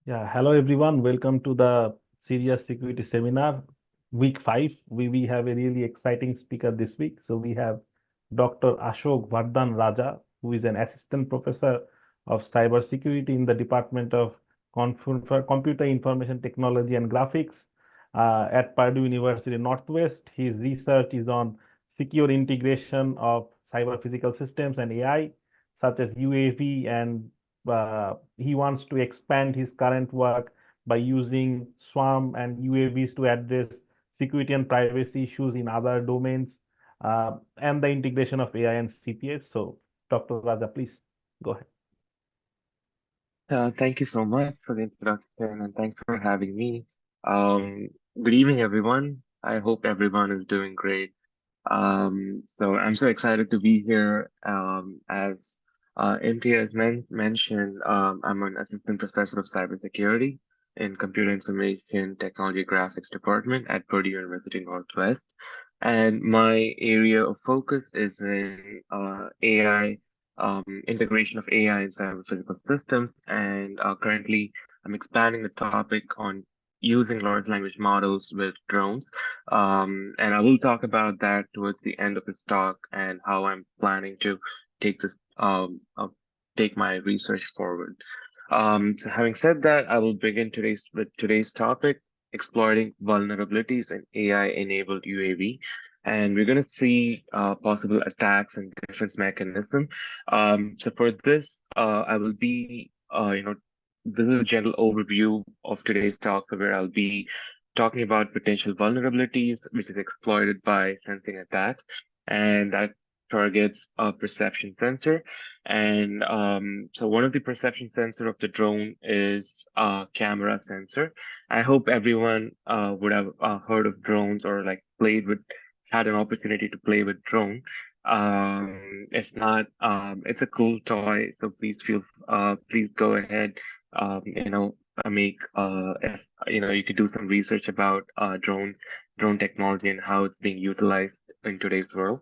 Yeah, hello everyone. Welcome to the CERIAS Security Seminar, week 5. We have a really exciting speaker this week. So we have Dr. Ashok Vardhan Raja, who is an assistant professor of cybersecurity in the Department of Computer Information Technology and Graphics at Purdue University Northwest. His research is on secure integration of cyber physical systems and AI, such as UAV, and he wants to expand his current work by using Swarm and UAVs to address security and privacy issues in other domains, and the integration of AI and CPS. So, Dr. Raja, please go ahead. Thank you so much for the introduction and thanks for having me. Um, Good evening, everyone. I hope everyone is doing great. So I'm so excited to be here. As MT has mentioned, I'm an assistant professor of cybersecurity in Computer Information Technology Graphics Department at Purdue University Northwest. And my area of focus is in AI, integration of AI in cyber physical systems. And currently, I'm expanding the topic on using large language models with drones. And I will talk about that towards the end of this talk and how I'm planning to take this take my research forward. So having said that, I will begin today's topic, exploiting vulnerabilities in AI-enabled UAV. And we're going to see possible attacks and defense mechanism. So for this, I will be, this is a general overview of today's talk, where I'll be talking about potential vulnerabilities, which is exploited by sensing attacks, and that targets a perception sensor. And so one of the perception sensor of the drone is a camera sensor. I hope everyone would have heard of drones or like had an opportunity to play with drone. If not, it's a cool toy, so please go ahead, make if you could do some research about drone technology and how it's being utilized in today's world.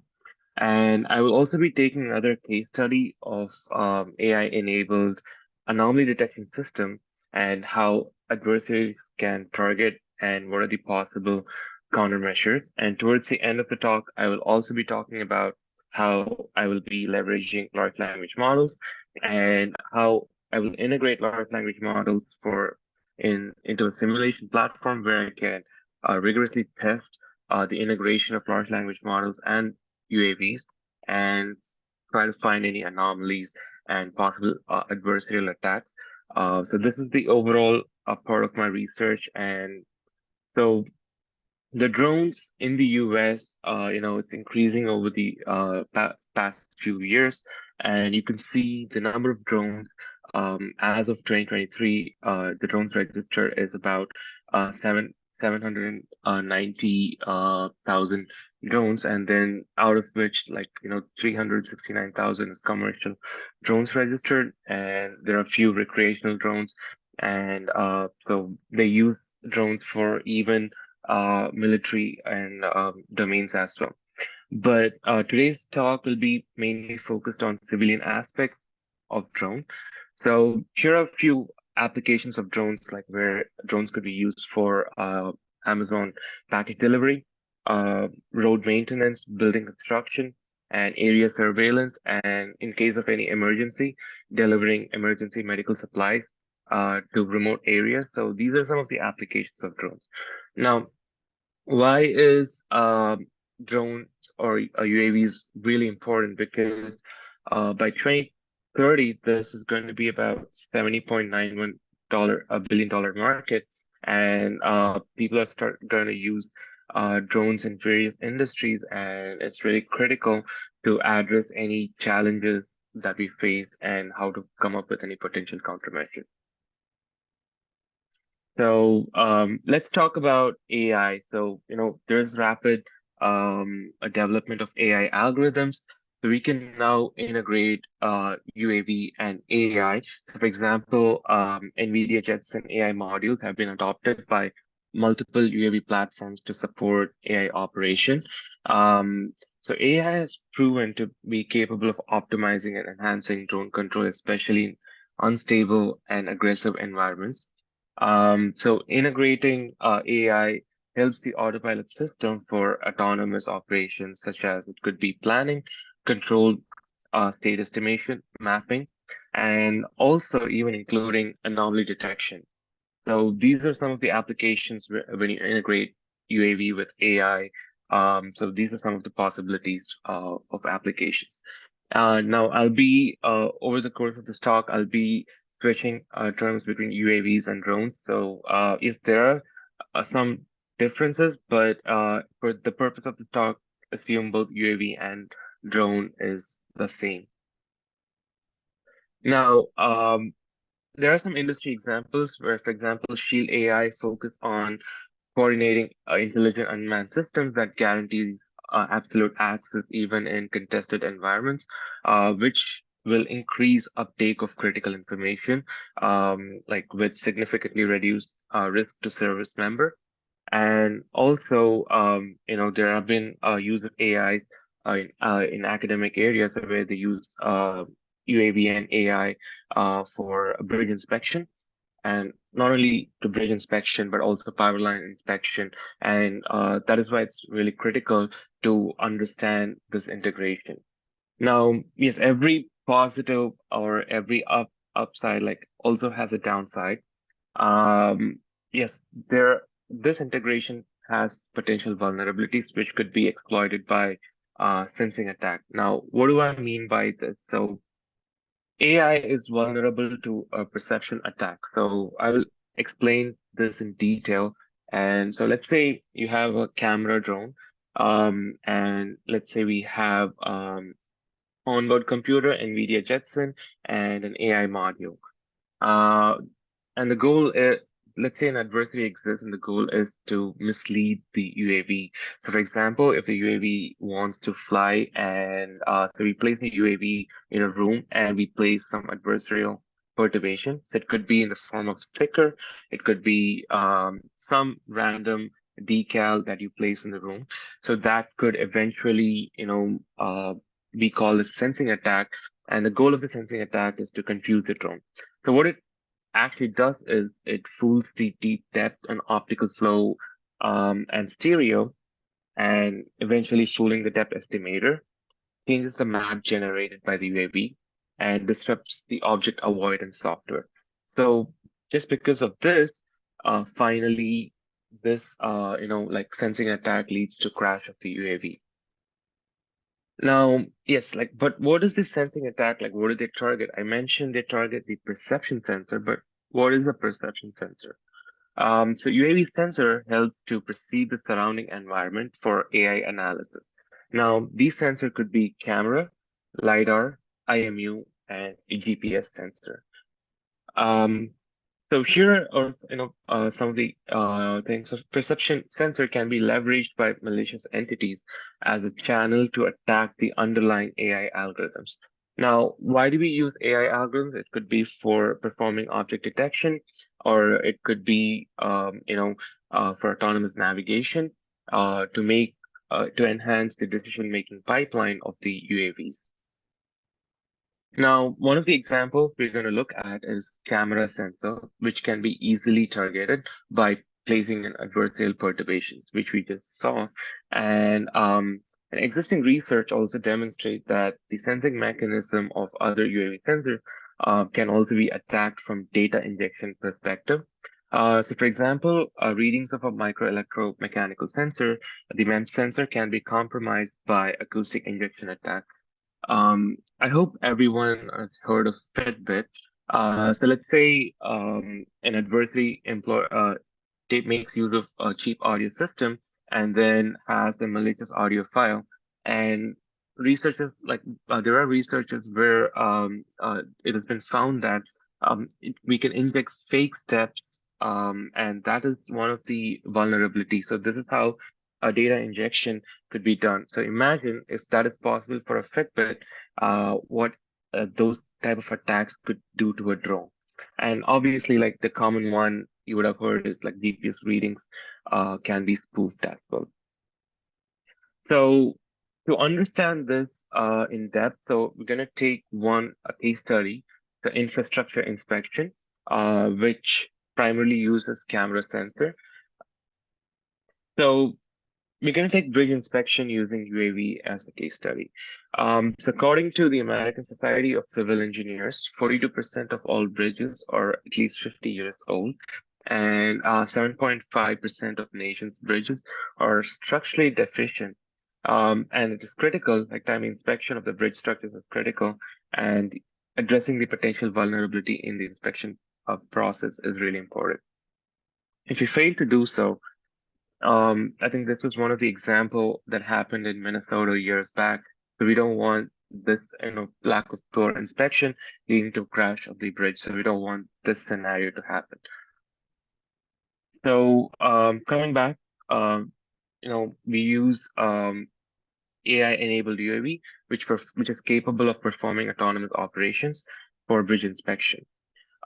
And I will also be taking another case study of AI-enabled anomaly detection system and how adversaries can target and what are the possible countermeasures. And towards the end of the talk, I will also be talking about how I will be leveraging large language models and how I will integrate large language models into a simulation platform where I can rigorously test the integration of large language models and UAVs and try to find any anomalies and possible adversarial attacks. So this is the overall part of my research, and so the drones in the US, it's increasing over the past few years, and you can see the number of drones. As of 2023, the drones register is about seven hundred ninety thousand drones, and then out of which 369,000 is commercial drones registered, and there are a few recreational drones, and so they use drones for even military and domains as well. But today's talk will be mainly focused on civilian aspects of drones. So here are a few applications of drones, like where drones could be used for Amazon package delivery, road maintenance, building construction, and area surveillance, and in case of any emergency, delivering emergency medical supplies to remote areas. So these are some of the applications of drones. Now, why is drones or UAVs really important? Because by 2030, this is going to be about $70.91 billion market, and people are start going to use drones in various industries, and it's really critical to address any challenges that we face and how to come up with any potential countermeasures. So let's talk about AI. So, there's rapid development of AI algorithms. So we can now integrate UAV and AI. So for example, NVIDIA Jetson AI modules have been adopted by multiple UAV platforms to support AI operation. So AI has proven to be capable of optimizing and enhancing drone control, especially in unstable and aggressive environments. So integrating AI helps the autopilot system for autonomous operations, such as it could be planning, control, state estimation, mapping, and also even including anomaly detection. So these are some of the applications when you integrate UAV with AI. So these are some of the possibilities of applications. Now, I'll be over the course of this talk, I'll be switching terms between UAVs and drones. So, yes, there are some differences, but for the purpose of the talk, assume both UAV and drone is the same. Now, there are some industry examples where, for example, Shield AI focus on coordinating intelligent unmanned systems that guarantees absolute access even in contested environments, which will increase uptake of critical information, like with significantly reduced risk to service member. And also, there have been use of AI in academic areas where they use UAV and AI for bridge inspection, and not only to bridge inspection, but also power line inspection. And that is why it's really critical to understand this integration. Now, yes, every positive or every upside like also has a downside. Um, yes, this integration has potential vulnerabilities which could be exploited by sensing attack. Now, what do I mean by this? So AI is vulnerable to a perception attack. So I will explain this in detail. And so let's say you have a camera drone, and let's say we have onboard computer, NVIDIA Jetson, and an AI module. Uh, and the goal is, let's say an adversary exists, and the goal is to mislead the UAV. So, for example, if the UAV wants to fly, and so we place the UAV in a room, and we place some adversarial perturbation. So it could be in the form of sticker, it could be some random decal that you place in the room. So that could eventually, be called a sensing attack. And the goal of the sensing attack is to confuse the drone. So what it actually does is it fools the deep depth and optical flow and stereo, and eventually fooling the depth estimator, changes the map generated by the UAV, and disrupts the object avoidance software. So just because of this, finally, this like sensing attack leads to crash of the UAV. Now, yes, like, but what is this sensing attack like? What do they target? I mentioned they target the perception sensor, but what is a perception sensor? So UAV sensor helps to perceive the surrounding environment for AI analysis. Now, these sensor could be camera, LiDAR, IMU, and a GPS sensor. Um, so here are some of the things. So perception sensor can be leveraged by malicious entities as a channel to attack the underlying AI algorithms. Now, why do we use AI algorithms? It could be for performing object detection, or it could be for autonomous navigation, to enhance the decision-making pipeline of the UAVs. Now, one of the examples we're going to look at is camera sensor, which can be easily targeted by placing an adversarial perturbations, which we just saw. And existing research also demonstrates that the sensing mechanism of other UAV sensors can also be attacked from data injection perspective. So, for example, readings of a microelectromechanical sensor, the MEMS sensor can be compromised by acoustic injection attack. I hope everyone has heard of Fitbit. So let's say an adversary makes use of a cheap audio system and then has a malicious audio file. And researchers there are researchers where it has been found that we can inject fake steps, and that is one of the vulnerabilities. So this is how a data injection could be done. So imagine if that is possible for a Fitbit, what those type of attacks could do to a drone. And obviously, like the common one you would have heard is like GPS readings can be spoofed as well. So to understand this in depth, so we're gonna take a case study, the infrastructure inspection, which primarily uses camera sensor. So we're going to take bridge inspection using UAV as a case study. So according to the American Society of Civil Engineers, 42% of all bridges are at least 50 years old, and 7.5% of nation's bridges are structurally deficient. And it is critical, like timely inspection of the bridge structures is critical, and addressing the potential vulnerability in the inspection process is really important. If you fail to do so, I think this was one of the example that happened in Minnesota years back. So we don't want this, lack of thorough inspection leading to crash of the bridge. So we don't want this scenario to happen. So coming back, we use AI-enabled UAV, which is capable of performing autonomous operations for bridge inspection.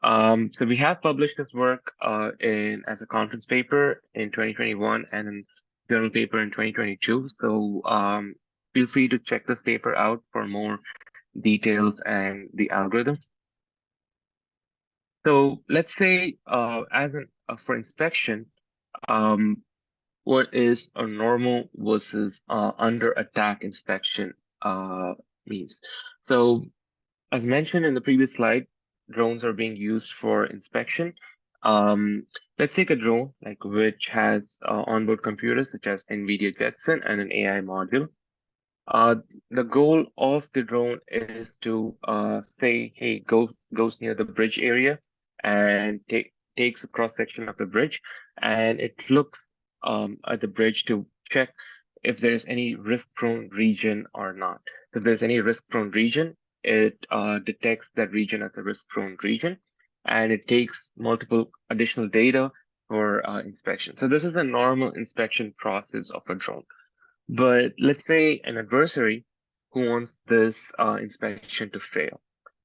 So we have published this work as a conference paper in 2021 and in journal paper in 2022. So feel free to check this paper out for more details and the algorithm. So let's say for inspection, what is a normal versus under attack inspection means. So as mentioned in the previous slide, drones are being used for inspection. Let's take a drone which has onboard computers such as NVIDIA Jetson and an AI module. The goal of the drone is to say, hey, goes near the bridge area and takes a cross section of the bridge, and it looks at the bridge to check if there's any risk-prone region or not. So if there's any risk-prone region, it detects that region as a risk-prone region, and it takes multiple additional data for inspection. So this is a normal inspection process of a drone. But let's say an adversary who wants this inspection to fail.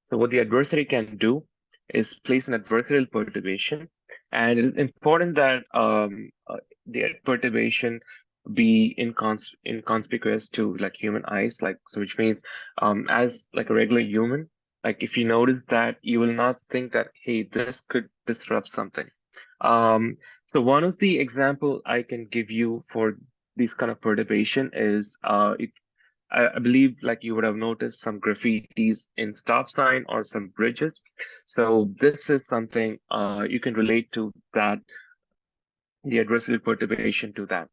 So what the adversary can do is place an adversarial perturbation, and it is important that the perturbation be inconspicuous to human eyes, so which means as a regular human, if you notice that, you will not think that, hey, this could disrupt something. So one of the example I can give you for this kind of perturbation is I believe you would have noticed some graffitis in stop sign or some bridges. So this is something you can relate to that, the adversarial perturbation to that.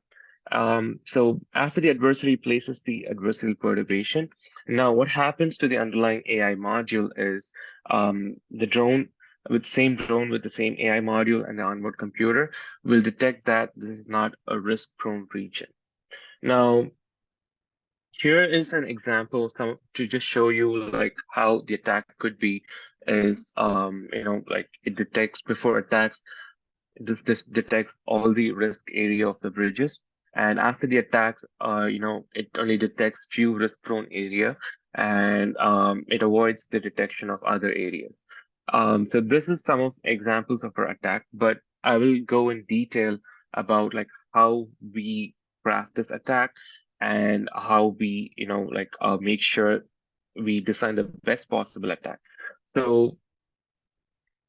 So after the adversary places the adversarial perturbation, now what happens to the underlying AI module is the drone with the same AI module and the onboard computer will detect that this is not a risk-prone region. Now, here is an example to just show you how the attack could be is it detects before attacks, this detects all the risk area of the bridges, and after the attacks it only detects few risk prone area, and it avoids the detection of other areas. So this is some of examples of our attack, but I will go in detail about how we craft this attack and how we make sure we design the best possible attack. So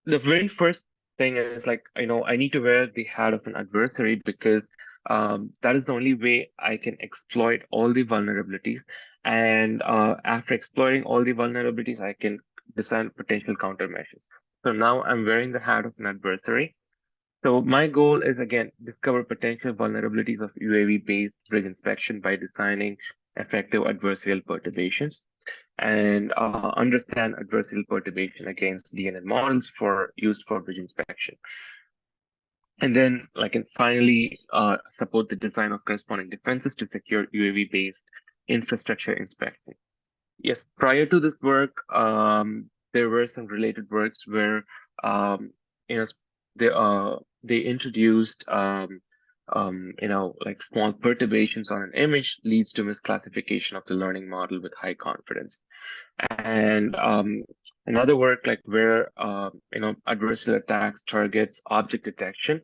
the very first thing is I need to wear the hat of an adversary because that is the only way I can exploit all the vulnerabilities. And after exploiting all the vulnerabilities, I can design potential countermeasures. So now I'm wearing the hat of an adversary. So my goal is again discover potential vulnerabilities of UAV-based bridge inspection by designing effective adversarial perturbations and understand adversarial perturbation against DNN models for used for bridge inspection. And then and finally support the design of corresponding defenses to secure UAV-based infrastructure inspection. Yes, prior to this work, there were some related works where you know they introduced small perturbations on an image leads to misclassification of the learning model with high confidence. And another work where adversarial attacks targets object detection.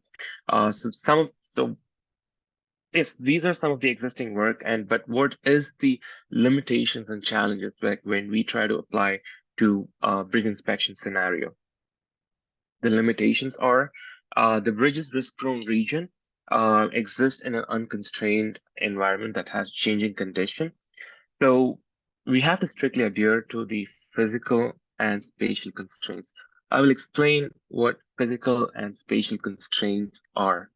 Yes, these are some of the existing work, but what is the limitations and challenges when we try to apply to bridge inspection scenario? The limitations are The bridge's risk-prone region exists in an unconstrained environment that has changing condition. So we have to strictly adhere to the physical and spatial constraints. I will explain what physical and spatial constraints are.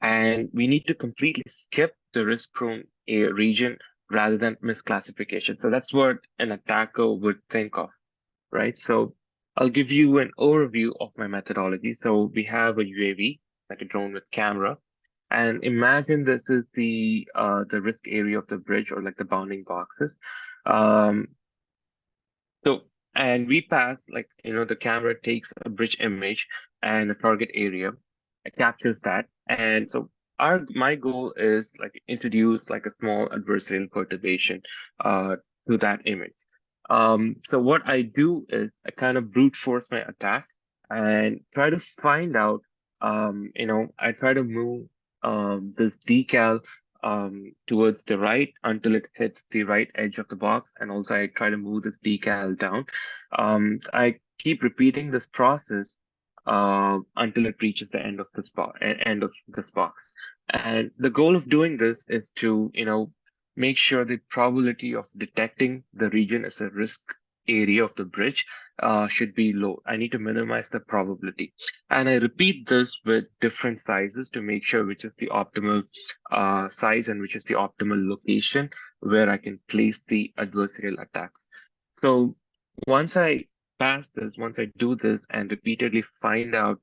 And we need to completely skip the risk-prone region rather than misclassification. So that's what an attacker would think of, right? So I'll give you an overview of my methodology. So we have a UAV, like a drone with camera, and imagine this is the risk area of the bridge or like the bounding boxes. Um, so, and we pass, like, the camera takes a bridge image and a target area, it captures that. And so my goal is like introduce like a small adversarial perturbation to that image. So what I do is I kind of brute force my attack and try to find out, I try to move this decal towards the right until it hits the right edge of the box, and also I try to move this decal down. I keep repeating this process until it reaches the end of this box. And the goal of doing this is to, make sure the probability of detecting the region as a risk area of the bridge should be low. I need to minimize the probability. And I repeat this with different sizes to make sure which is the optimal size and which is the optimal location where I can place the adversarial attacks. So once I do this and repeatedly find out,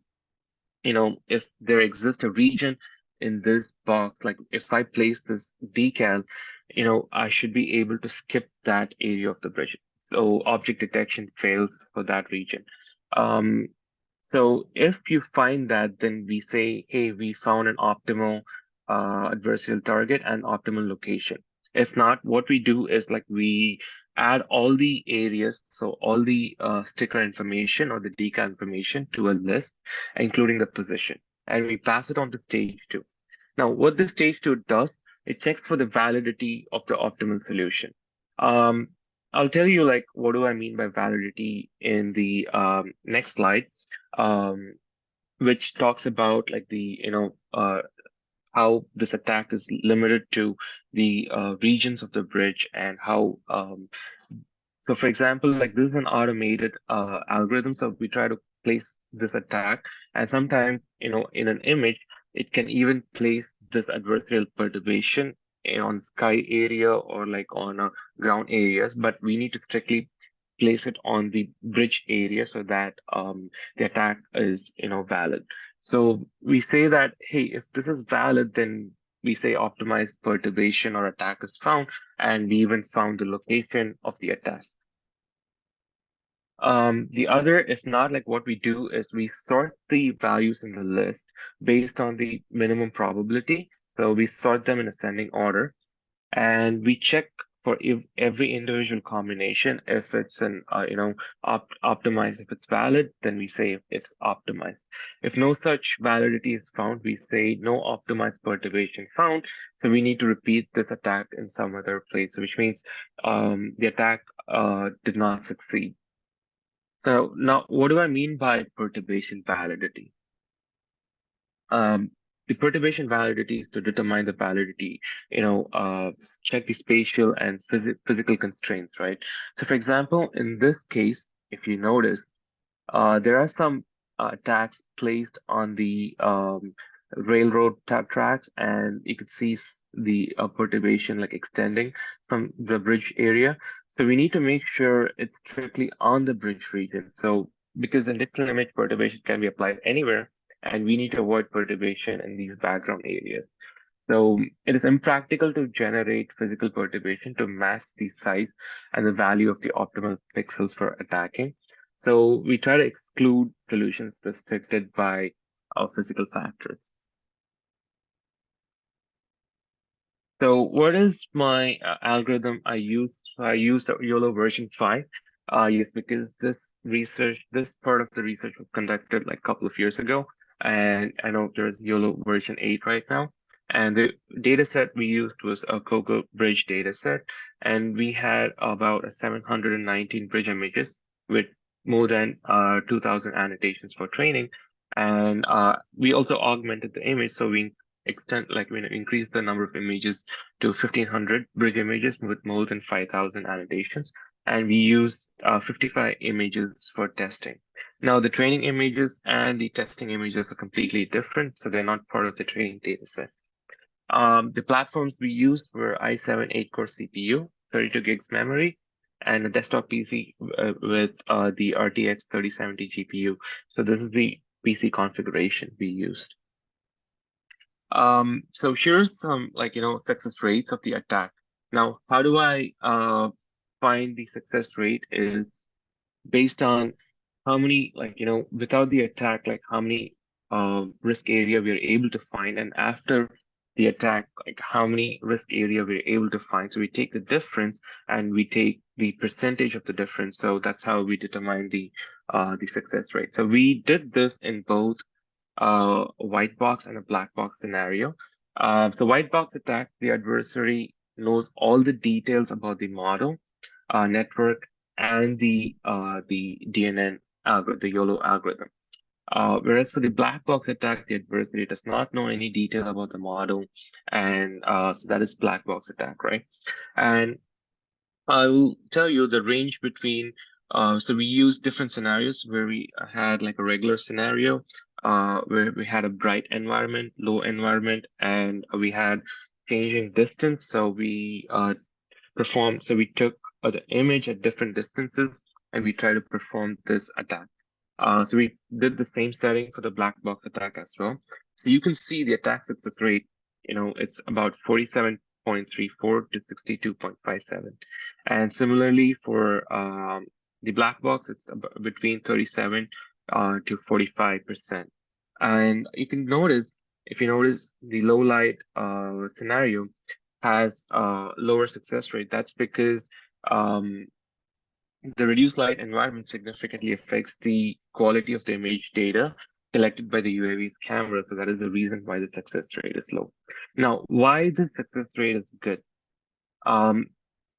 if there exists a region in this box, like if I place this decal, I should be able to skip that area of the bridge. So object detection fails for that region. Um, so if you find that, then we say, hey, we found an optimal adversarial target and optimal location. If not, what we do is like we add all the areas, so all the sticker information or the decal information to a list, including the position, and we pass it on to stage two. Now, what the stage two does, it checks for the validity of the optimal solution. Um, I'll tell you like what do I mean by validity in the next slide, um, which talks about like how this attack is limited to the regions of the bridge and how so for example, like this is an automated algorithm. So we try to place this attack, and sometimes, in an image, it can even place this adversarial perturbation on sky area or like on ground areas, but we need to strictly place it on the bridge area so that the attack is, valid. So we say that, hey, if this is valid, then we say optimized perturbation or attack is found, and we even found the location of the attack. The other is not like what we do is we sort the values in the list based on the minimum probability. So we sort them in ascending order, and we check for every individual combination. If it's an, optimized, if it's valid, then we say it's optimized. If no such validity is found, we say no optimized perturbation found. So we need to repeat this attack in some other place, which means the attack did not succeed. So now, what do I mean by perturbation validity? Um, the perturbation validity is to determine the validity, check the spatial and physical constraints, right? So for example, in this case, if you notice, there are some tags placed on the railroad tracks, and you could see the perturbation like extending from the bridge area. So we need to make sure it's strictly on the bridge region. So because the digital image perturbation can be applied anywhere, and we need to avoid perturbation in these background areas. So it is impractical to generate physical perturbation to match the size and the value of the optimal pixels for attacking. So we try to exclude solutions restricted by our physical factors. So what is my algorithm I use? So I used the YOLO version 5. Yes, because this part of the research was conducted like a couple of years ago. And I know there's YOLO version 8 right now. And the data set we used was a Cocoa Bridge data set. And we had about 719 bridge images with more than 2,000 annotations for training. And we also augmented the image, so we increased the number of images to 1,500 bridge images with more than 5,000 annotations, and we used 55 images for testing. Now, the training images and the testing images are completely different, so they're not part of the training data set. The platforms we used were i7 8-core CPU, 32 gigs memory, and a desktop PC with the RTX 3070 GPU. So this is the PC configuration we used. So here's some success rates of the attack. Now, how do I find the success rate is based on how many, without the attack, like how many risk area we are able to find, and after the attack, like how many risk area we're able to find. So we take the difference and we take the percentage of the difference. So that's how we determine the success rate. So we did this in both a white box and a black box scenario. So white box attack, the adversary knows all the details about the model, network, and the DNN algorithm, the YOLO algorithm. Whereas for the black box attack, the adversary does not know any detail about the model, and so that is black box attack, right? And I will tell you the range between. So we used different scenarios where we had like a regular scenario, where we had a bright environment, low environment, and we had changing distance. So we performed. So we took the image at different distances, and we tried to perform this attack. So we did the same setting for the black box attack as well. So you can see the attack success rate, it's about 47.34 to 62.57. And similarly for the black box, it's between 37 to 45%. And you can notice, if you notice the low light scenario has a lower success rate, that's because um, the reduced light environment significantly affects the quality of the image data collected by the UAV's camera. So that is the reason why the success rate is low. Now, why the success rate is good? Um,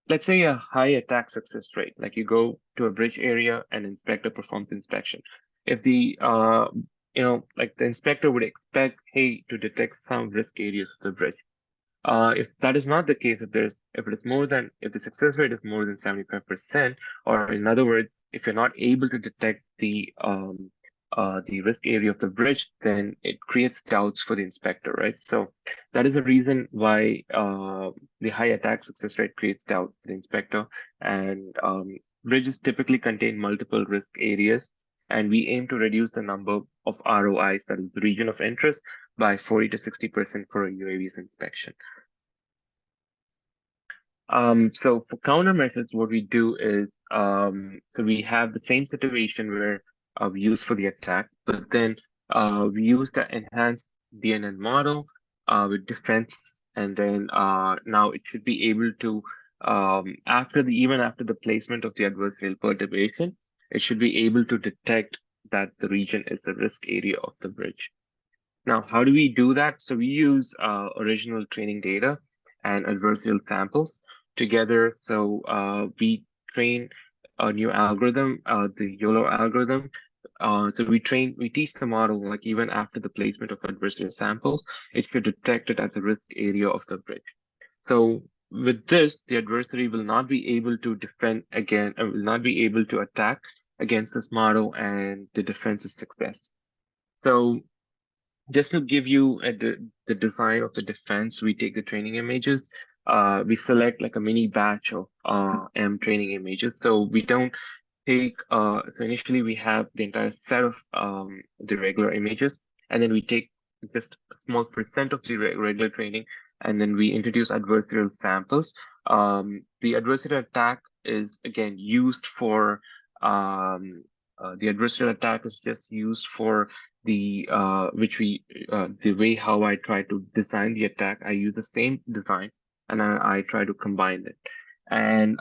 let's say a high attack success rate, like you go to a bridge area and inspector performs inspection. If the like the inspector would expect, hey, to detect some risk areas of the bridge. If that is not the case, if the success rate is more than 75%, or in other words, if you're not able to detect the risk area of the bridge, then it creates doubts for the inspector, right? So that is the reason why the high attack success rate creates doubt for the inspector. And bridges typically contain multiple risk areas, and we aim to reduce the number of ROIs, that is the region of interest, by 40 to 60% for a UAV's inspection. So for countermeasures, what we do is, so we have the same situation where we use for the attack, but then we use the enhanced DNN model with defense, and then now it should be able to, even after the placement of the adversarial perturbation, it should be able to detect that the region is the risk area of the bridge. Now, how do we do that? So we use original training data and adversarial samples together. So we train a new algorithm, the YOLO algorithm. So we teach the model, like even after the placement of adversarial samples, it should detect it as the risk area of the bridge. So with this, the adversary will not be able to defend again, will not be able to attack against this model, and the defense is success. So just to give you the design of the defense, we take the training images. We select like a mini batch of M training images. So we don't take, so initially we have the entire set of the regular images, and then we take just a small percent of the regular training, and then we introduce adversarial samples. The adversarial attack is again used for, the adversarial attack is just used for the the way how I try to design the attack. I use the same design, and I try to combine it. And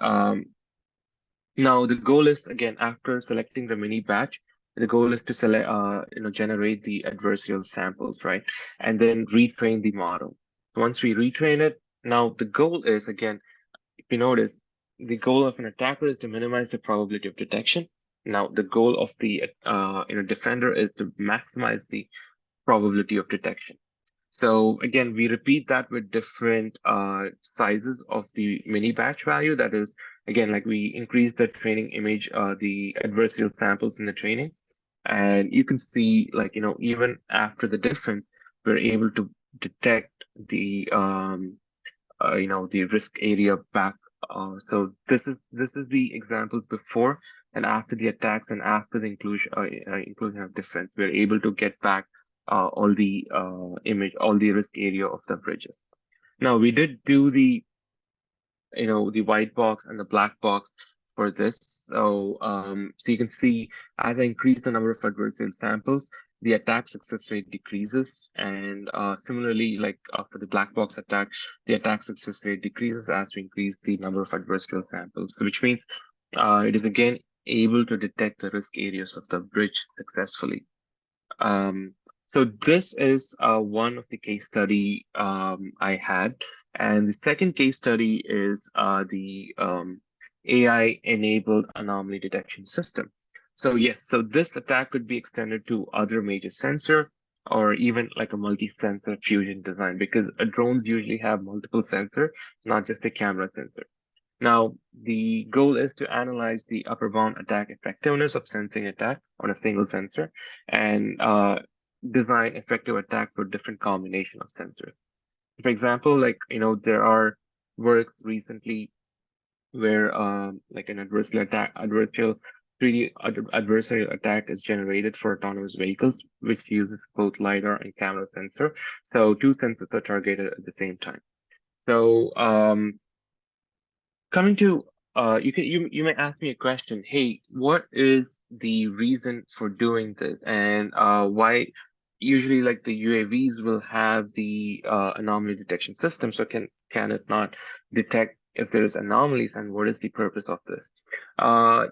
now the goal is, again, after selecting the mini batch, the goal is to select, generate the adversarial samples, right? And then retrain the model. Once we retrain it, now the goal is, again, if you notice, the goal of an attacker is to minimize the probability of detection. Now, the goal of the defender is to maximize the probability of detection. So again, we repeat that with different sizes of the mini batch value. That is, again, like we increase the training image, the adversarial samples in the training. And you can see, like, even after the difference, we're able to detect the risk area back. So this is the examples before and after the attacks and after the inclusion of difference. We're able to get back all the all the risk area of the bridges. Now we did do the white box and the black box for this. So you can see as I increase the number of adversarial samples, the attack success rate decreases. And similarly, like for the black box attack, the attack success rate decreases as we increase the number of adversarial samples, which means it is again able to detect the risk areas of the bridge successfully. Um, so this is one of the case study I had, and the second case study is the AI-enabled anomaly detection system. So yes, so this attack could be extended to other major sensor or even like a multi-sensor fusion design because drones usually have multiple sensor, not just a camera sensor. Now, the goal is to analyze the upper bound attack effectiveness of sensing attack on a single sensor and design effective attack for different combination of sensors. For example, like, there are works recently where like an adversarial 3D adversarial attack is generated for autonomous vehicles, which uses both LiDAR and camera sensor. So two sensors are targeted at the same time. So coming to you may ask me a question. Hey, what is the reason for doing this, and why usually like the UAVs will have the anomaly detection system? So can it not detect if there is anomalies, and what is the purpose of this?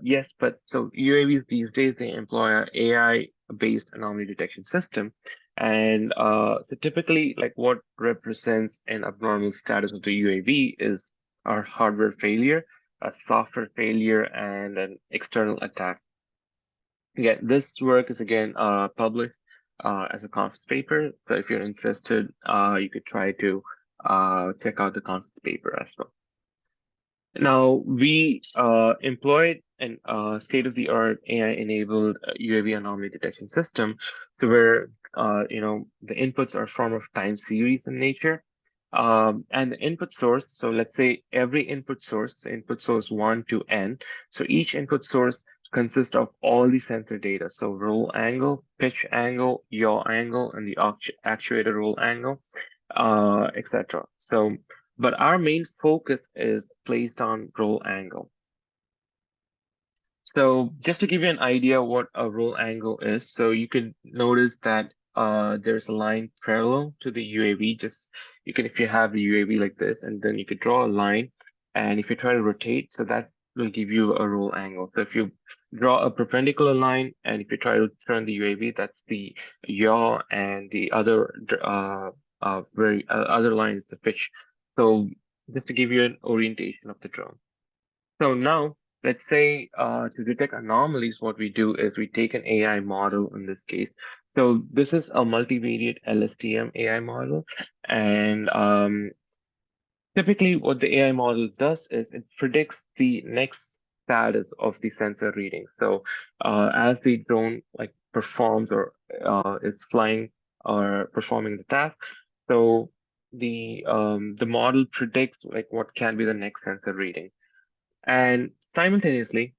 Yes, but so UAVs these days they employ a AI-based anomaly detection system, and so typically like what represents an abnormal status of the UAV is our hardware failure, a software failure, and an external attack. Yeah, this work is again published as a conference paper. So if you're interested, you could try to check out the conference paper as well. Now, we employed an state-of-the-art AI-enabled UAV anomaly detection system, so where the inputs are form of time series in nature, and the input source. So let's say every input source 1 to n. So each input source consists of all the sensor data. So roll angle, pitch angle, yaw angle, and the actuator roll angle, etc. So but our main focus is placed on roll angle. So just to give you an idea what a roll angle is, so you can notice that there's a line parallel to the UAV. If you have the UAV like this, and then you could draw a line, and if you try to rotate, so that will give you a roll angle. So if you draw a perpendicular line, and if you try to turn the UAV, that's the yaw, and the other line is the pitch. So just to give you an orientation of the drone. So now, let's say to detect anomalies, what we do is we take an AI model in this case. So this is a multivariate LSTM AI model. And typically what the AI model does is it predicts the next status of the sensor reading. So as the drone like performs or is flying or performing the task, so the model predicts like what can be the next sensor reading. And simultaneously,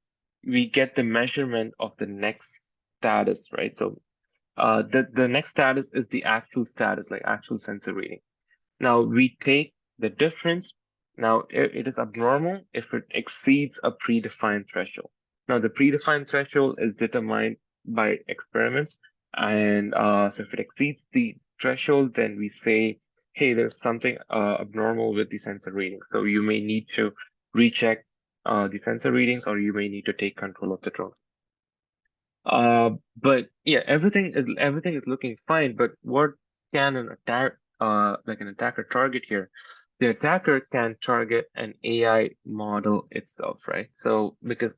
we get the measurement of the next status, right? So the next status is the actual status, like actual sensor reading. Now we take the difference. Now it is abnormal if it exceeds a predefined threshold. Now the predefined threshold is determined by experiments, and so if it exceeds the threshold, then we say, hey, there's something abnormal with the sensor reading. So you may need to recheck the sensor readings, or you may need to take control of the drone. But yeah, everything is looking fine. But what can an attacker target here? The attacker can target an AI model itself, right? So because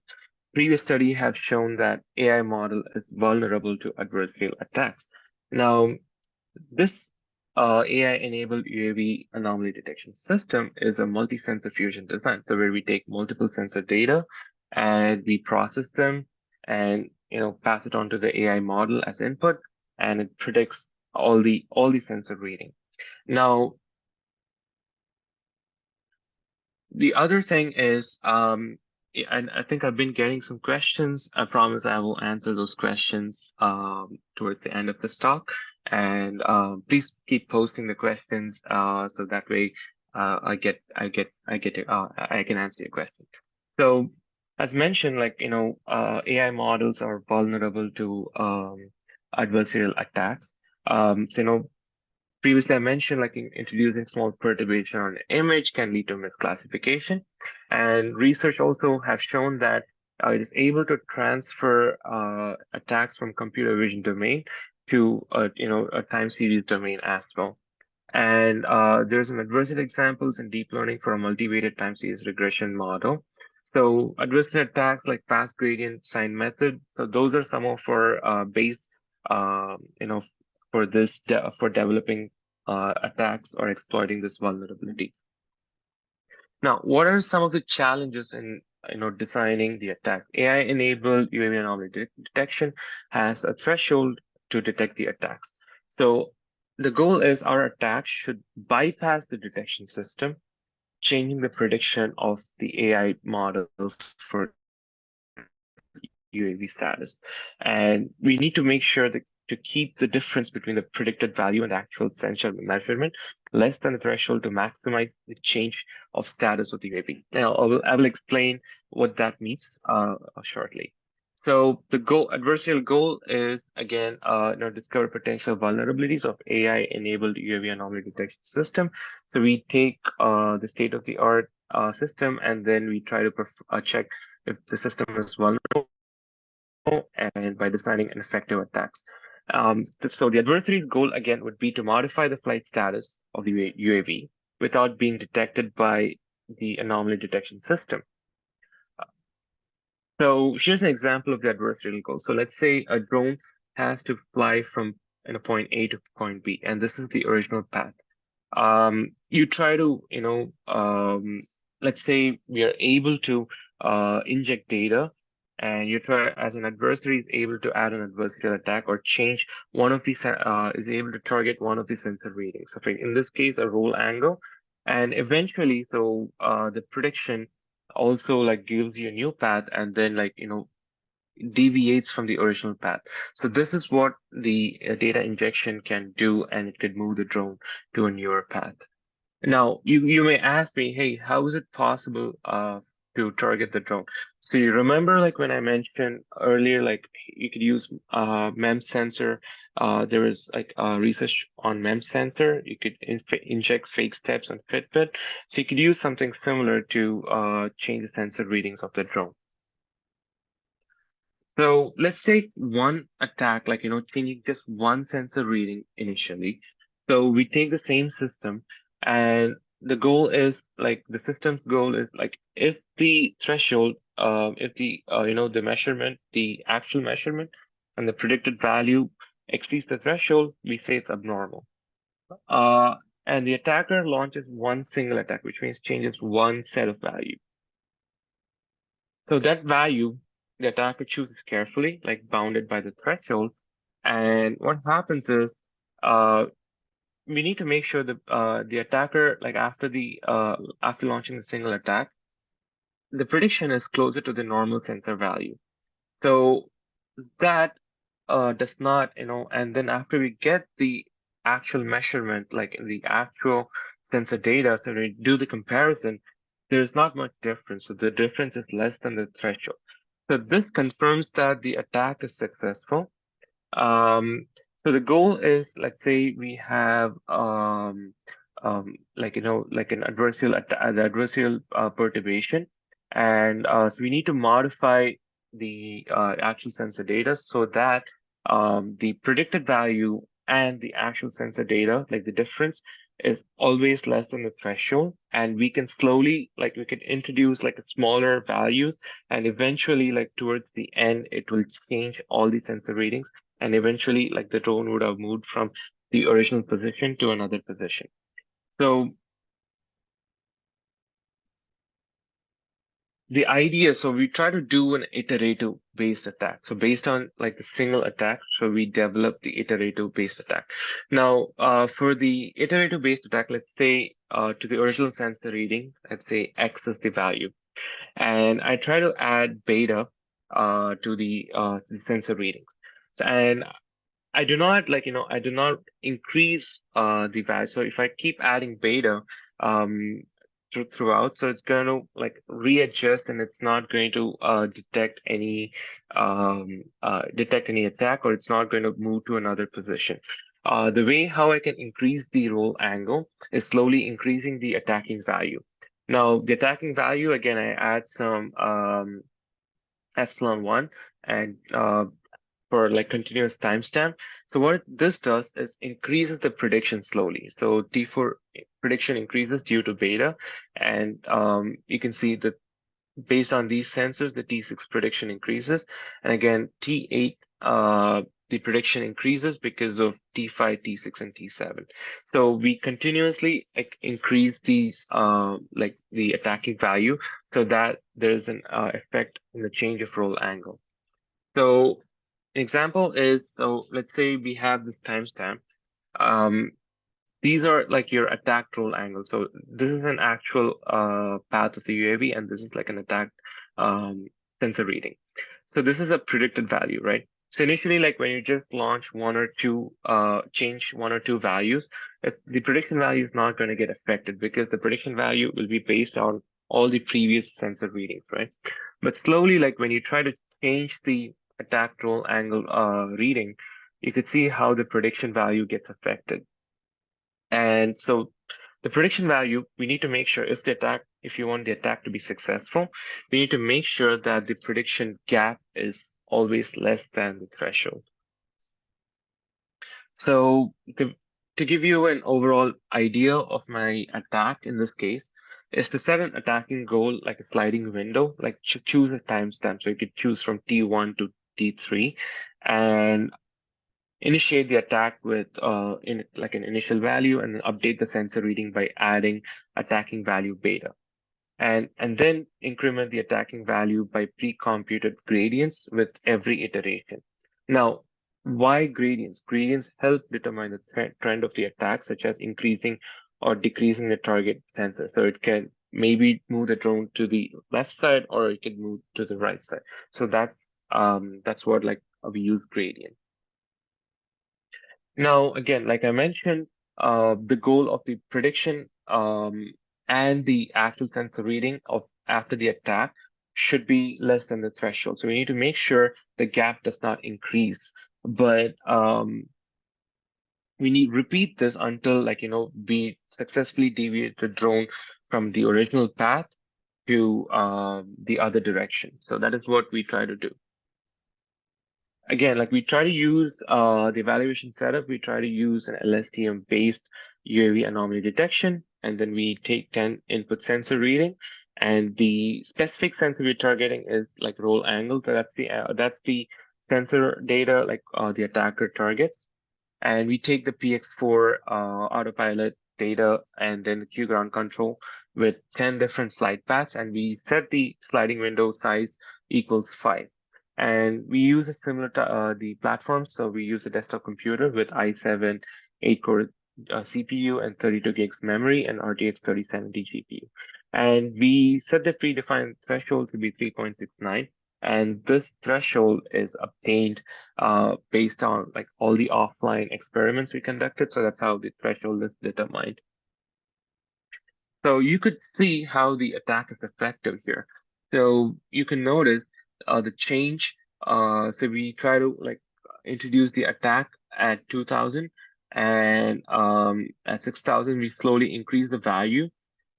previous study have shown that AI model is vulnerable to adversarial attacks. Now, this AI-enabled UAV anomaly detection system is a multi-sensor fusion design. So where we take multiple sensor data and we process them and pass it on to the AI model as input, and it predicts all the sensor reading. Now, the other thing is, and I think I've been getting some questions. I promise I will answer those questions towards the end of this talk. And please keep posting the questions so that way I can answer your question. So as mentioned, AI models are vulnerable to adversarial attacks. Previously, I mentioned introducing small perturbation on an image can lead to misclassification, and research also have shown that it is able to transfer attacks from computer vision domain to a time series domain as well. And there's some adversarial examples in deep learning for a multivariate time series regression model. So adversarial attacks like fast gradient sign method. So those are some of our base, uh, you know, for developing attacks or exploiting this vulnerability. Now, what are some of the challenges in designing the attack? AI-enabled UAV anomaly detection has a threshold to detect the attacks. So the goal is our attack should bypass the detection system, changing the prediction of the AI models for UAV status. And we need to make sure that to keep the difference between the predicted value and the actual sensor measurement less than the threshold to maximize the change of status of the UAV. Now, I will explain what that means shortly. So the adversarial goal is again, discover potential vulnerabilities of AI-enabled UAV anomaly detection system. So we take the state-of-the-art system, and then we try to check if the system is vulnerable and by designing an effective attacks. So the adversary's goal again would be to modify the flight status of the UAV without being detected by the anomaly detection system. So here's an example of the adversarial goal. So let's say a drone has to fly from point A to point B, and this is the original path. You try to, let's say we are able to inject data, and you try as an adversary is able to add an adversarial attack or change one of these is able to target one of the sensor readings. So in this case, a roll angle, and eventually, the prediction also gives you a new path, and then deviates from the original path. So this is what the data injection can do, and it could move the drone to a newer path. Now, you may ask me, hey, how is it possible to target the drone? So you remember when I mentioned earlier, you could use MEMS sensor. There is research on MEMS sensor. You could inject fake steps on Fitbit. So you could use something similar to change the sensor readings of the drone. So let's take one attack, changing just one sensor reading initially. So we take the same system, and the goal is the system's goal is if the threshold, if the measurement, the actual measurement and the predicted value exceeds the threshold, we say it's abnormal. Uh, and the attacker launches one single attack, which means changes one set of value. So that value, the attacker chooses carefully, bounded by the threshold. And what happens is, we need to make sure that the attacker, after launching the single attack, the prediction is closer to the normal sensor value. So that does not, and then after we get the actual measurement, the actual sensor data, so we do the comparison, there's not much difference. So the difference is less than the threshold. So this confirms that the attack is successful. So the goal is, let's say we have an adversarial perturbation, and so we need to modify the actual sensor data so that the predicted value and the actual sensor data, like the difference is always less than the threshold. And we can slowly, like we can introduce like a smaller values, and eventually like towards the end, it will change all the sensor readings. And eventually like the drone would have moved from the original position to another position. So the idea, so we try to do an iterative based attack. So based on like the single attack, so we develop the iterative based attack. Now, for the iterative based attack, let's say to the original sensor reading, let's say X is the value. And I try to add beta to the sensor readings. So, and I do not I do not increase the value. So if I keep adding beta um throughout, so it's going to like readjust, and it's not going to detect any attack, or it's not going to move to another position. The way how I can increase the roll angle is slowly increasing the attacking value. Now the attacking value, again, I add some epsilon 1 and for like continuous timestamp. So what this does is increases the prediction slowly. So T4 prediction increases due to beta, and you can see that based on these sensors, the T6 prediction increases, and again T8 the prediction increases because of T5, T6, and T7. So we continuously like increase these like the attacking value so that there's an effect in the change of roll angle. So an example is, so let's say we have this timestamp. Um, these are like your attack roll angle. So this is an actual path of the UAV, and this is like an attack um, sensor reading. So this is a predicted value, right? So initially, like when you just launch one or two, change one or two values, if the prediction value is not going to get affected because the prediction value will be based on all the previous sensor readings, right? But slowly, like when you try to change the attack roll angle reading, you could see how the prediction value gets affected. And so the prediction value, we need to make sure if you want the attack to be successful, we need to make sure that the prediction gap is always less than the threshold. So to give you an overall idea of my attack in this case, is to set an attacking goal like a sliding window, like choose a timestamp. So you could choose from T1 to T3, and initiate the attack with like an initial value, and then update the sensor reading by adding attacking value beta. And then increment the attacking value by pre-computed gradients with every iteration. Now, why gradients? Gradients help determine the trend of the attack, such as increasing or decreasing the target sensor. So it can maybe move the drone to the left side, or it can move to the right side. So that's what like we use gradient. Now, again, like I mentioned, the goal of the prediction and the actual sensor reading of after the attack should be less than the threshold. So we need to make sure the gap does not increase. But we need repeat this until we successfully deviate the drone from the original path to the other direction. So that is what we try to do. Again, like we try to use the evaluation setup, we try to use an LSTM based UAV anomaly detection, and then we take 10 input sensor reading, and the specific sensor we're targeting is like roll angle. So that's the sensor data, like the attacker targets, and we take the PX4 autopilot data and then the Q ground control with 10 different flight paths, and we set the sliding window size equals 5. And we use a similar to the platform. So we use a desktop computer with i7 8-core CPU and 32 gigs memory and RTX 3070 GPU. And we set the predefined threshold to be 3.69. And this threshold is obtained based on like all the offline experiments we conducted. So that's how the threshold is determined. So you could see how the attack is effective here. So you can notice the change. So we try to like introduce the attack at 2000, and at 6000 we slowly increase the value,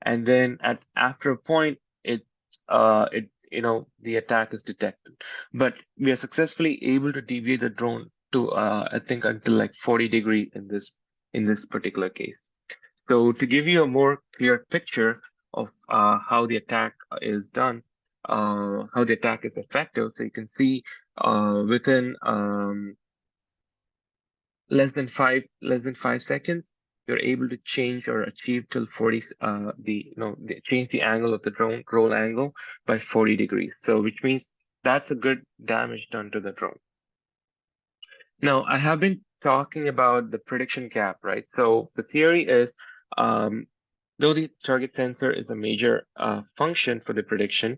and then after a point it the attack is detected, but we are successfully able to deviate the drone to I think until like 40 degree in this particular case. So to give you a more clear picture of how the attack is done, how the attack is effective, so you can see within less than 5 seconds, you're able to change or achieve till 40 change the angle of the drone roll angle by 40 degrees. So which means that's a good damage done to the drone. Now, I have been talking about the prediction gap, right? So the theory is, um, though the target sensor is a major function for the prediction,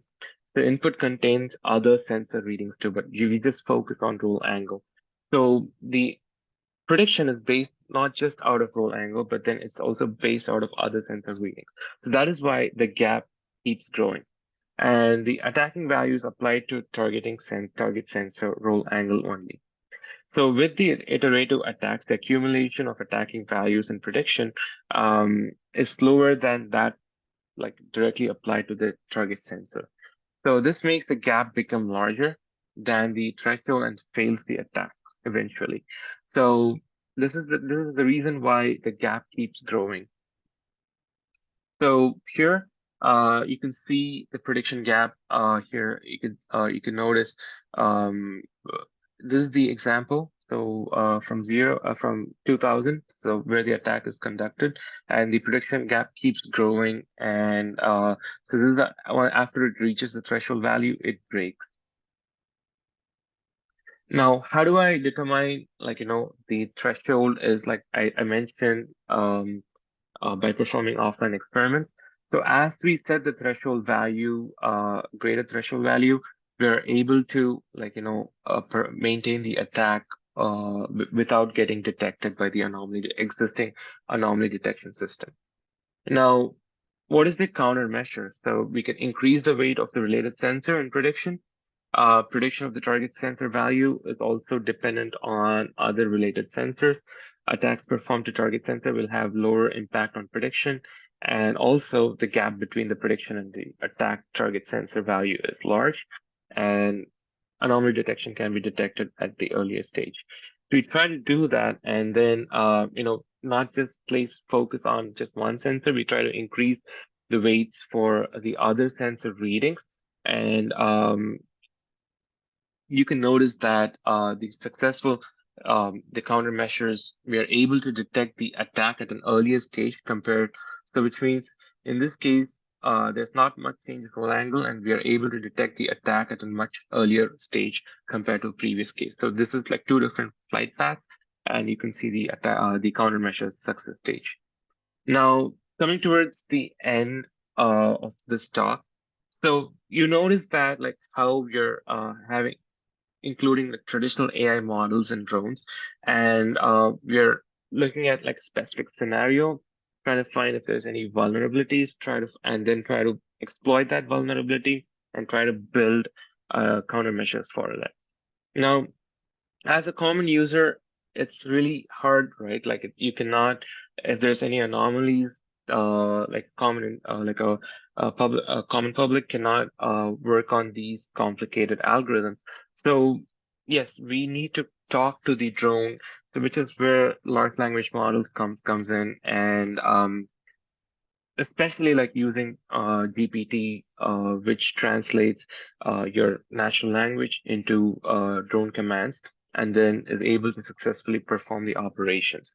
the input contains other sensor readings too, but we just focus on roll angle. So the prediction is based not just out of roll angle, but then it's also based out of other sensor readings. So that is why the gap keeps growing. And the attacking values applied to target sensor roll angle only. So with the iterative attacks, the accumulation of attacking values and prediction is slower than that like directly applied to the target sensor. So this makes the gap become larger than the threshold and fails the attack eventually. So this is the reason why the gap keeps growing. So here, you can see the prediction gap. Here you can notice uh, this is the example. So from 2000, so where the attack is conducted, and the prediction gap keeps growing, and so this is the well, after it reaches the threshold value, it breaks. Now, how do I determine like the threshold is like I mentioned by performing offline experiments. So as we set the threshold value, greater threshold value, we're able to maintain the attack without getting detected by the existing anomaly detection system. Now, what is the countermeasure? So we can increase the weight of the related sensor in prediction. Prediction of the target sensor value is also dependent on other related sensors. Attacks performed to target sensor will have lower impact on prediction, and also the gap between the prediction and the attack target sensor value is large, and anomaly detection can be detected at the earliest stage. So we try to do that, and then not just place focus on just one sensor. We try to increase the weights for the other sensor readings, and you can notice that the countermeasures, we are able to detect the attack at an earlier stage compared, so which means in this case, there's not much change in roll angle, and we are able to detect the attack at a much earlier stage compared to previous case. So this is like two different flight paths, and you can see the countermeasures success stage. Now, coming towards the end of this talk, so you notice that like how you're having including the traditional AI models and drones. And we're looking at like specific scenario, trying to find if there's any vulnerabilities, and then try to exploit that vulnerability and try to build countermeasures for that. Now, as a common user, it's really hard, right? Like you cannot, if there's any anomalies, like a common public cannot work on these complicated algorithms. So yes, we need to talk to the drone, so which is where large language models comes in, and especially like using GPT, which translates your natural language into drone commands and then is able to successfully perform the operations.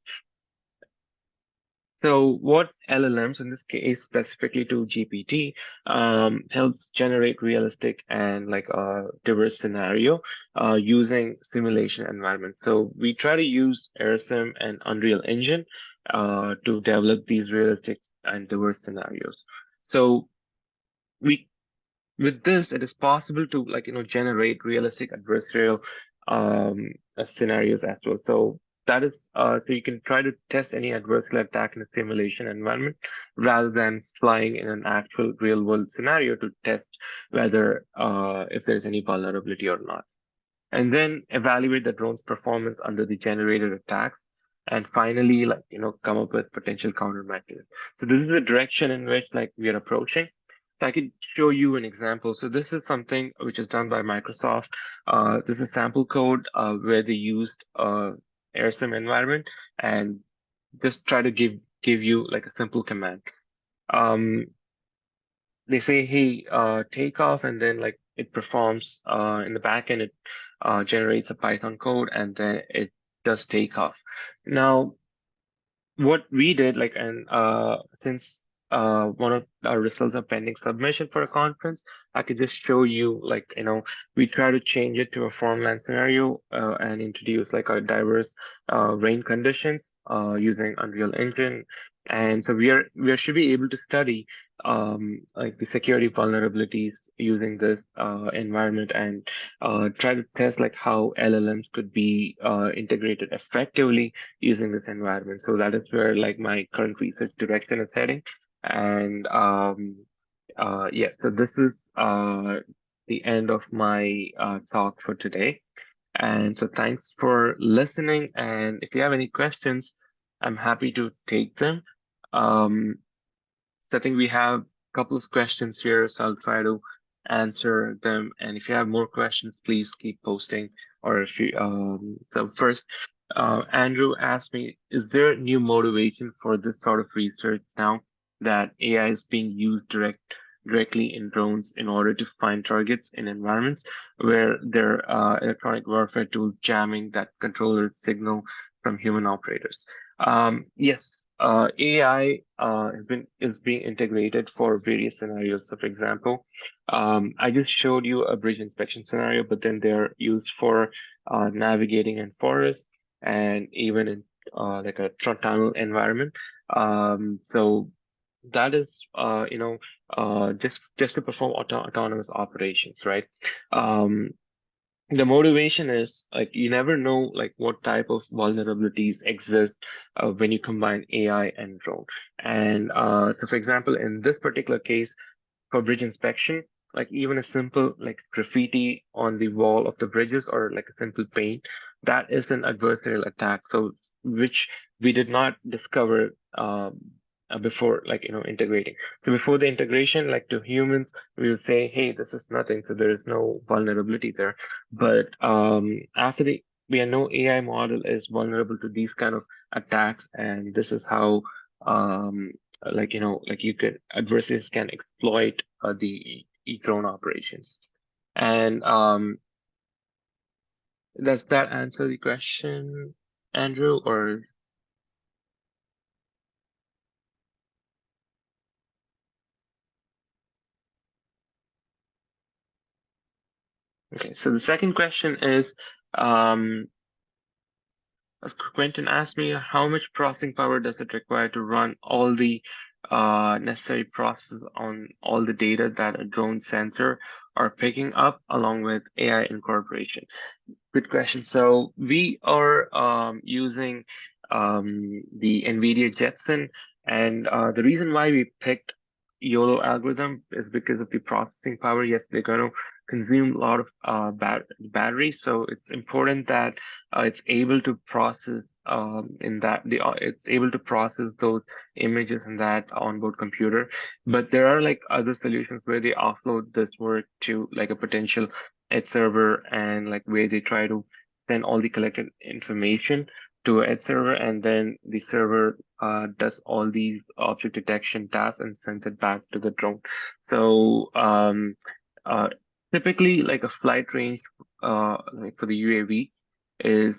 So what LLMs, in this case specifically to GPT, helps generate realistic and like a diverse scenario using simulation environment. So we try to use AirSim and Unreal Engine to develop these realistic and diverse scenarios. So we with this, it is possible to generate realistic adversarial scenarios as well. So that is so you can try to test any adversarial attack in a simulation environment rather than flying in an actual real world scenario to test whether if there's any vulnerability or not. And then evaluate the drone's performance under the generated attack. And finally, come up with potential countermeasures. So this is the direction in which like we are approaching. So I could show you an example. So this is something which is done by Microsoft. This is sample code where they used AirSim environment and just try to give you like a simple command. Um, they say, hey, take off, and then like it performs in the back end, it generates a Python code, and then it does take off. Now, what we did, like, and since one of our results are pending submission for a conference, I could just show you, like, we try to change it to a farmland scenario and introduce like a diverse rain conditions using Unreal Engine. And so we should be able to study like the security vulnerabilities using this environment and try to test like how LLMs could be integrated effectively using this environment. So that is where like my current research direction is heading. And yeah, so this is the end of my talk for today. And so thanks for listening. And if you have any questions, I'm happy to take them. Um, so I think we have a couple of questions here, so I'll try to answer them. And if you have more questions, please keep posting. Or if you, so first, Andrew asked me, is there new motivation for this sort of research now that AI is being used directly in drones in order to find targets in environments where there are electronic warfare tools jamming that controller signal from human operators? Yes, AI is being integrated for various scenarios. So, for example, I just showed you a bridge inspection scenario, but then they're used for navigating in forest and even in like a tunnel environment. So that is just to perform autonomous operations, right? Um, the motivation is like you never know like what type of vulnerabilities exist when you combine AI and drone. And so, for example, in this particular case, for bridge inspection, like even a simple like graffiti on the wall of the bridges or like a simple paint, that is an adversarial attack. So which we did not discover before like integrating. So before the integration, like to humans, we will say, hey, this is nothing. So there is no vulnerability there. But after we know AI model is vulnerable to these kind of attacks, and this is how like you could adversaries can exploit the drone operations. And does that answer the question, Andrew? Or okay, so the second question is, um, as Quentin asked me, how much processing power does it require to run all the necessary process on all the data that a drone sensor are picking up along with AI incorporation? Good question. So we are using the NVIDIA Jetson, and the reason why we picked YOLO algorithm is because of the processing power. Yes, they're going to consume a lot of battery, so it's important that it's able to process it's able to process those images in that onboard computer. But there are like other solutions where they offload this work to like a potential edge server, and like where they try to send all the collected information to edge server, and then the server does all these object detection tasks and sends it back to the drone. So uh, typically like a flight range like for the UAV is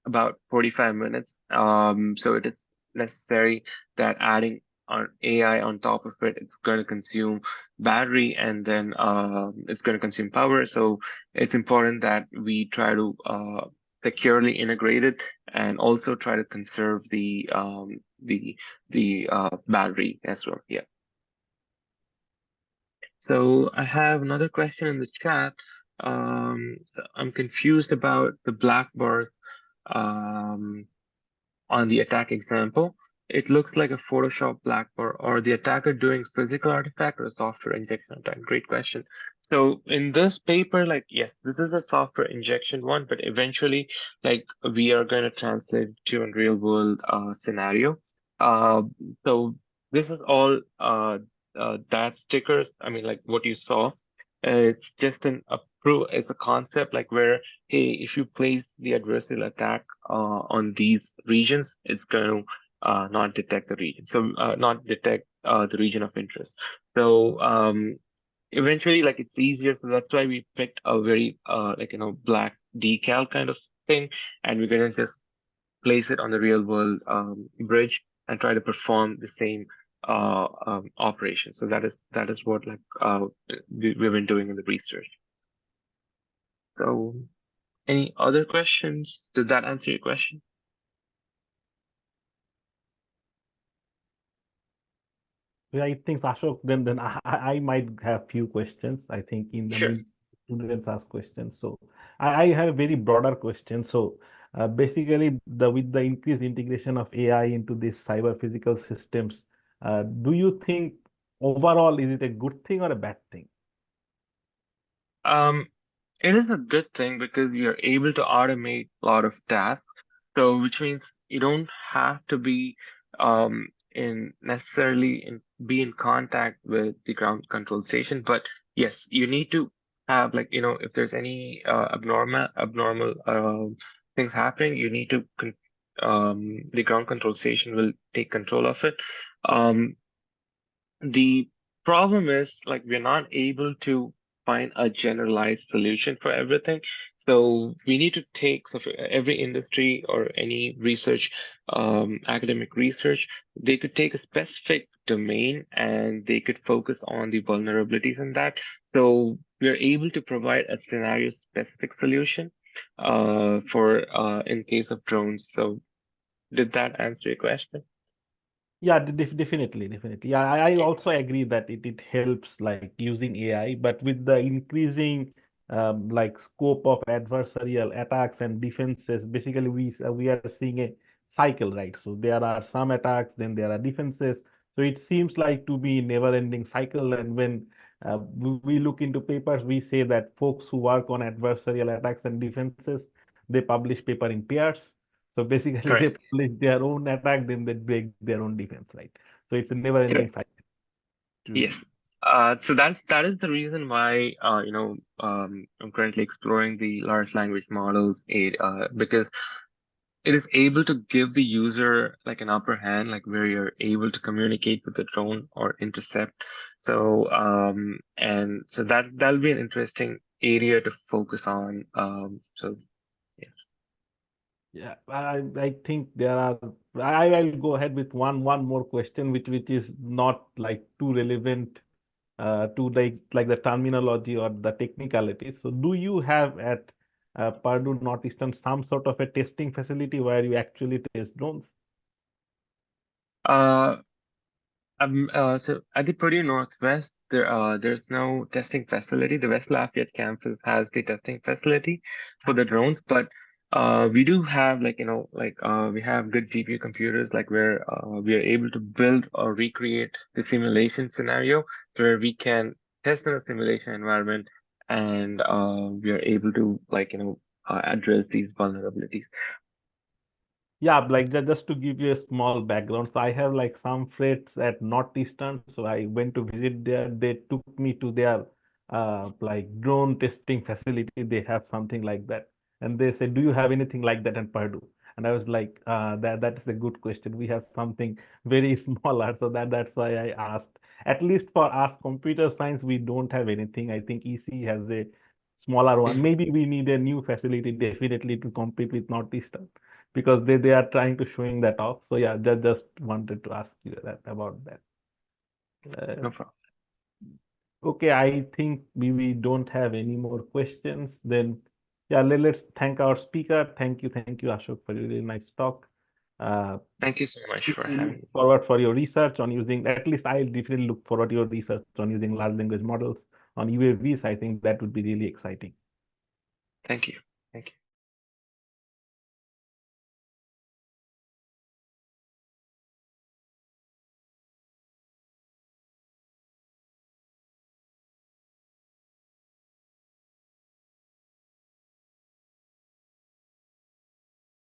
about 45 minutes. So it is necessary that adding on AI on top of it, it's going to consume battery, and then it's going to consume power. So it's important that we try to securely integrate it and also try to conserve the battery as well. Yeah. So I have another question in the chat. So I'm confused about the black bars um, on the attack example. It looks like a Photoshop black bar, or the attacker doing physical artifact or software injection attack. Great question. So in this paper, like, yes, this is a software injection one, but eventually, like, we are going to translate to a real world scenario. Uh, so this is all that stickers, I mean, like what you saw, it's just it's a concept like where, hey, if you place the adversarial attack on these regions, it's going to not detect the region, so not detect the region of interest. So eventually, like it's easier, so that's why we picked a very black decal kind of thing, and we're gonna just place it on the real world bridge and try to perform the same operation. So that is what we've been doing in the research. So any other questions? Did that answer your question? Yeah, I think Ashok, then I might have few questions. I think in the Sure. meet students ask questions. So I have a very broader question. So basically with the increased integration of AI into these cyber physical systems, do you think overall is it a good thing or a bad thing? Um, it is a good thing because you're able to automate a lot of tasks. So, which means you don't have to be be in contact with the ground control station. But yes, you need to have, like, if there's any abnormal things happening, you need to the ground control station will take control of it. Um, the problem is, like, we're not able to find a generalized solution for everything. So we need to take, so for every industry or any research, academic research, they could take a specific domain and they could focus on the vulnerabilities in that. So we're able to provide a scenario specific solution for in case of drones. So did that answer your question? Yeah, definitely. Yeah, I also Yes. agree that it helps like using AI, but with the increasing like scope of adversarial attacks and defenses, basically we are seeing a cycle, right? So there are some attacks, then there are defenses. So it seems like to be never-ending cycle. And when we look into papers, we say that folks who work on adversarial attacks and defenses, they publish paper in pairs. So basically, they Correct. publish their own attack, then they break their own defense, right? So it's a never-ending Correct. fight to. Yes. So that is the reason why I'm currently exploring the large language models because it is able to give the user like an upper hand, like where you're able to communicate with the drone or intercept. So and so that'll be an interesting area to focus on. So yes. Yeah, I think there are. I'll go ahead with one more question, which is not like too relevant to like the terminology or the technicalities. So, do you have at Purdue Northeastern some sort of a testing facility where you actually test drones? Uh, so at the Purdue Northwest, there's no testing facility. The West Lafayette campus has the testing facility for the drones, but we do have we have good GPU computers like where we are able to build or recreate the simulation scenario where we can test in a simulation environment and we are able to address these vulnerabilities. Yeah, like just to give you a small background, so I have like some friends at Northeastern, so I went to visit there. They took me to their like drone testing facility. They have something like that, and they said, "Do you have anything like that in Purdue?" And I was like, "That is a good question. We have something very smaller, so that's why I asked. At least for us, computer science, we don't have anything. I think EC has a smaller one. Mhm. Maybe we need a new facility definitely to compete with Northeastern." Because they are trying to showing that off. So yeah, just wanted to ask you that about that. Uh, No problem. okay, I think we don't have any more questions. Then yeah, let's thank our speaker. Thank you, Ashok, for your really nice talk. Uh, Thank you so much for we look having me. forward for your research on using. At least I definitely look forward to your research on using large language models on UAVs. I think that would be really exciting. Thank you.